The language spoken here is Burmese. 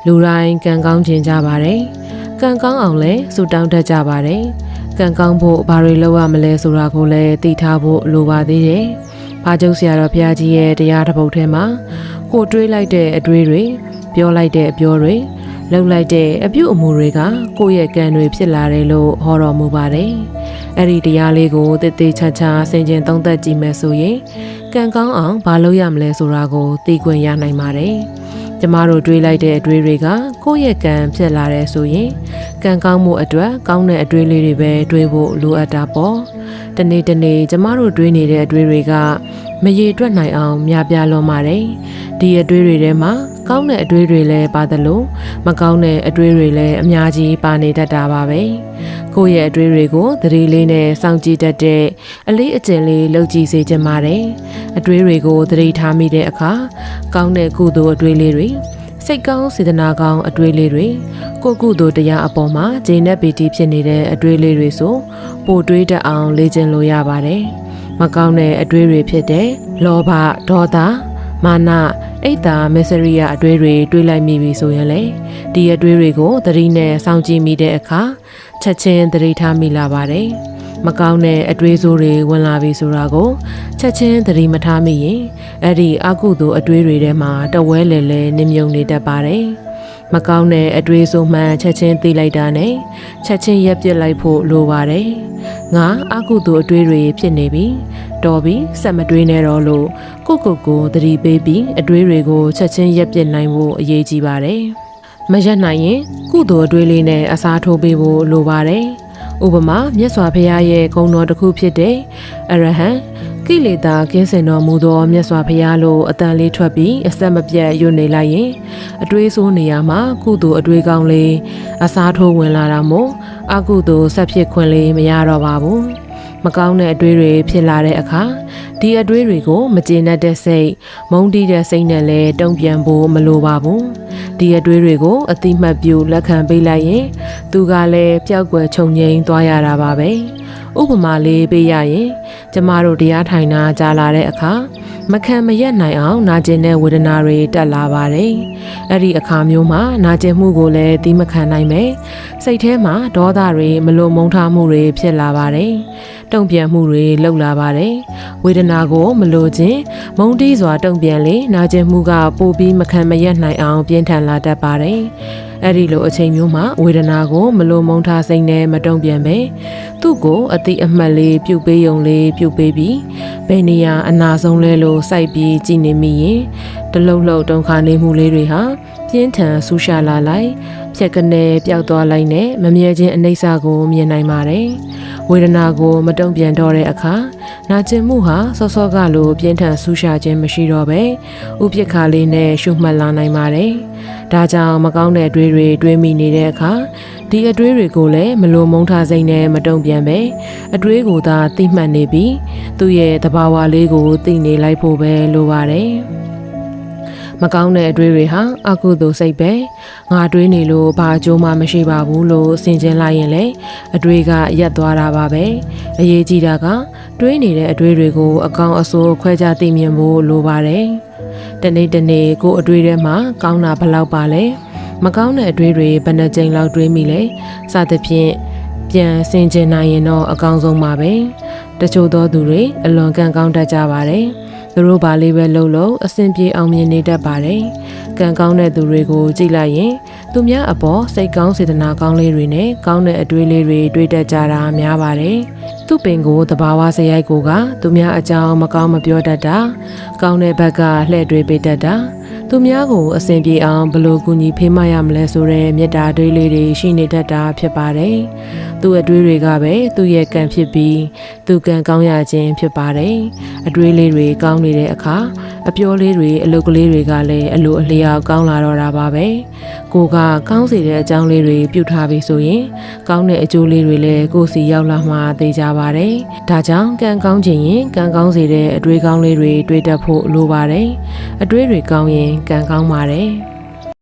လူတိုင်းကံကောင်းခြင်းကြပါတယ်ကံကောင်းအောင်လဲဆုတောင်းတတ်ကြပါတယ်ကံကောင်းဖို့ဘာတွေလုပ်ရမလဲဆိုတာကိုလည်းသိထားဖို့လိုပါသေးတယ်ဘာကျုပ်ဆရာတော်ဘုရားကြီးရဲ့တရားတစ်ပုဒ်ထဲမှာကိုတွေးလိုက်တဲ့အတွေးတွေပြောလိုက်တဲ့အပြောတွေလုပ်လိုက်တဲ့အပြုအမူတွေကကိုယ့်ရဲ့ကံတွေဖြစ်လာတယ်လို့ဟောတော်မူပါတယ်အဲ့ဒီတရားလေးကိုတည်တည်ချာချာဆင်ခြင်သုံးသပ်ကြည့်မယ်ဆိုရင်ကံကောင်းအောင်ဘာလုပ်ရမလဲဆိုတာကိုသိခွင့်ရနိုင်ပါတယ်ကျမတို့တွေးလိုက်တဲ့အတွေးတွေကကိုယ့်ရဲ့ကံဖြစ်လာတယ်ဆိုရင်ကံကောင်းမှုအတွက်ကောင်းတဲ့အတွေးလေးတွေပဲတွေးဖို့လိုအပ်တာပေါ့တနေ့ကျမတို့တွေးနေတဲ့အတွေးတွေကမရေတွက်နိုင်အောင်များပြားလွန်ပါတယ်ဒီအတွေးတွေထဲမှာကောင်းတဲ့အတွေးတွေလည်းပါသလိုမကောင်းတဲ့အတွေးတွေလည်းအများကြီးပါနေတတ်တာပါပဲကိုယ့်ရဲ့အတွေးတွေကိုသတိလေးနဲ့စောင့်ကြည့်တတ်တဲ့အလေးအကျင့်လေးလုပ်ကြည့်စေချင်ပါတယ်အတွေးတွေကိုသတိထားမိတဲ့အခါကောင်းတဲ့ကုသိုလ်အတွေးလေးတွေစိတ်ကောင်းစေတနာကောင်းအတွေးလေးတွေကိုကုသိုလ်တရားအပေါ်မှာဂျေနက်ပီတီဖြစ်နေတဲ့အတွေးလေးတွေဆိုပိုတွေးတတ်အောင်လေ့ကျင့်လို့ရပါတယ်မကောင်းတဲ့အတွေးတွေဖြစ်တဲ့လောဘဒေါသမာနအိတ်တာမစ္စရိယအတွေးတွေတွေးလိုက်မိပြီဆိုရင်လေဒီအတွေးတွေကိုသတိနဲ့စောင့်ကြည့်မိတဲ့အခါချက်ချင်းသတိထားမိလာပါတယ်မကောင်းတဲ့အတွေးဆိုးတွေဝင်လာပြီဆိုတာကိုချက်ချင်းသတိမထားမိရင်အဲ့ဒီအကုသိုလ်အတွေးတွေထဲမှာတဝဲလဲလဲနစ်မြုံနေတတ်ပါတယ်မကောင်းတဲ့အတွေးဆိုးမှန်ချက်ချင်းသိလိုက်တာနဲ့ချက်ချင်းရပ်ပစ်လိုက်ဖို့လိုပါတယ်ငါအကုသိုလ်အတွေးတွေဖြစ်နေပြီတော်ပြီဆက်မတွေးနဲ့တော့လို့ကိုသတိပေးပြီးအတွေးတွေကိုချက်ချင်းရပ်ပစ်နိုင်ဖို့အရေးကြီးပါတယ်မရပ်နိုင်ရင်ကုသိုလ်အတွေးလေးနဲ့အစားထိုးပေးဖို့လိုပါတယ်ဥပမာမြတ်စွာဘုရားရဲ့ဂုဏ်တော်တစ်ခုဖြစ်တဲ့အရဟံကိလေသာကင်းစင်တော်မူသောမြတ်စွာဘုရားလို့အတန်လေးထွက်ပြီးအဆက်မပြတ်ယွနေလိုက်ရင်အတွေးဆိုးနေရာမှာကုသိုလ်အတွေးကောင်းလေးအစားထိုးဝင်လာတာမို့အကုသိုလ်ဆက်ဖြစ်ခွင့်လေးမရတော့ပါဘူးမကောင်းတဲ့အတွေးတွေဖြစ်လာတဲ့အခါဒီအတွေးတွေကိုမကျေနပ်တဲ့စိတ်မုန်းတီးတဲ့စိတ်နဲ့လည်းတုံ့ပြန်ဖို့မလိုပါဘူးဒီအတွေးတွေကိုအတိမတ်ပြုလက်ခံပေးလိုက်ရင်သူကလည်းပျောက်ကွယ်ချုပ်ငြိမ်သွားရတာပါပဲဥပမာလေးပေးရရင်ကျမတို့တရားထိုင်တာကြာလာတဲ့အခါမခံမရက်နိုင်အောင်နာကျင်တဲ့ဝေဒနာတွေတက်လာပါတယ်အဲ့ဒီအခါမျိုးမှာနာကျင်မှုကိုလည်းသီးမခံနိုင်ပဲစိတ်ထဲမှာဒေါသတွေမလိုမုန်းထားမှုတွေဖြစ်လာပါတယ်တုံ့ပြန်မှုတွေလှုပ်လာပါတယ်ဝေဒနာကိုမလိုခြင်းမုန်းတီးစွာတုံ့ပြန်လေနာကျင်မှုကပိုပြီးမခံမရက်နိုင်အောင်ပြင်းထန်လာတတ်ပါတယ်အဲ့ဒီလိုအချိန်မျိုးမှာဝေဒနာကိုမလိုမုန်းထားစိတ်နဲ့မတုံ့ပြန်ပဲသူ့ကိုအတိအမှတ်လေးပြုတ်ပေးုံလေးပြုတ်ပေးပြီးဘယ်နေရာအနာဆုံးလဲလို့စိုက်ပြီးကြည်နေမိရင်တလုံးလုံးတုံခါနေမှုလေးတွေဟာပြင်းထန်ဆူရှာလာလိုက်ဖြက်ကနေပျောက်သွားလိုက်နဲ့မမြဲခြင်းအနိစ္စကိုမြင်နိုင်ပါတယ်ဝေဒနာကိုမတုံ့ပြန်တော့တဲ့အခါနာကျင်မှုဟာစောစောကလိုပြင်းထန်ဆူရှာခြင်းမရှိတော့ပဲဥပိ္ပခါလေးနဲ့ရှုမှတ်လာနိုင်ပါတယ်ဒါကြောင့်မကောင်းတဲ့အတွေးတွေတွေးမိနေတဲ့အခါဒီအတွေးတွေကိုလည်းမလိုမုန်းထားစိတ်နဲ့မတုံ့ပြန်ပဲအတွေးကိုသာသိမှတ်နေပြီးသူ့ရဲ့သဘာဝလေးကိုသိနေလိုက်ဖို့ပဲလိုပါတယ်မကောင်းတဲ့အတွေးတွေဟာအကုသိုလ်စိတ်ပဲငါတွေးနေလို့ဘာအကျိုးမှမရှိပါဘူးလို့ဆင်ခြင်လိုက်ရင်လေအတွေးကရက်သွားတာပါပဲအရေးကြီးတာကတွေးနေတဲ့အတွေးတွေကိုအကောင်အဆိုးခွဲခြားသိမြင်ဖို့လိုပါတယ်တနေ့ကိုအတွေးထဲမှာကောင်းတာဘလောက်ပါလဲမကောင်းတဲ့အတွေးတွေဘယ်နှကြိမ်လောက်တွေးမိလဲစသဖြင့်ပြန်ဆင်ခြင်နိုင်ရင်တော့အကောင်းဆုံးပါပဲတချို့သောသူတွေအလွန်ကံကောင်းတတ်ကြပါတယ်သူတို့ဘာလေးပဲလုပ်အဆင်ပြေအောင်မြင်နေတတ်ပါတယ်ကံကောင်းတဲ့သူတွေကိုကြည့်လိုက်ရင်သူများအပေါ်စိတ်ကောင်းစေတနာကောင်းလေးတွေနဲ့ကောင်းတဲ့အတွေးလေးတွေတွေးတတ်ကြတာများပါတယ်သူပင်ကိုသဘာဝစရိုက်ကိုကသူများအကြောင်းမကောင်းမပြောတတ်တာကောင်းတဲ့ဘက်ကလှည့်တွေးပေးတတ်တာသူများကိုအဆင်ပြေအောင်ဘယ်လိုကူညီဖေးမရမလဲဆိုတဲ့မေတ္တာတွေးလေးတွေရှိနေတတ်တာဖြစ်ပါတယ်သူ့အတွေးတွေကပဲသူ့ရဲ့ကံဖြစ်ပြီးသူကံကောင်းရခြင်းဖြစ်ပါတယ်အတွေးလေးတွေကောင်းနေတဲ့အခါအပြောလေးတွေအလုပ်ကလေးတွေကလည်းအလိုအလျောက်ကောင်းလာတော့တာပါပဲကိုကကောင်းစေတဲ့အကြောင်းလေးတွေပြုထားပြီးဆိုရင်ကောင်းတဲ့အကျိုးလေးတွေလည်းကိုယ်စီရောက်လာမှသိကြပါတယ်ဒါကြောင့်ကံကောင်းခြင်းရင်ကံကောင်းစေတဲ့အတွေးကောင်းလေးတွေတွေးတတ်ဖို့လိုပါတယ်အတွေးတွေကောင်းရင်ကံကောင်းပါတယ်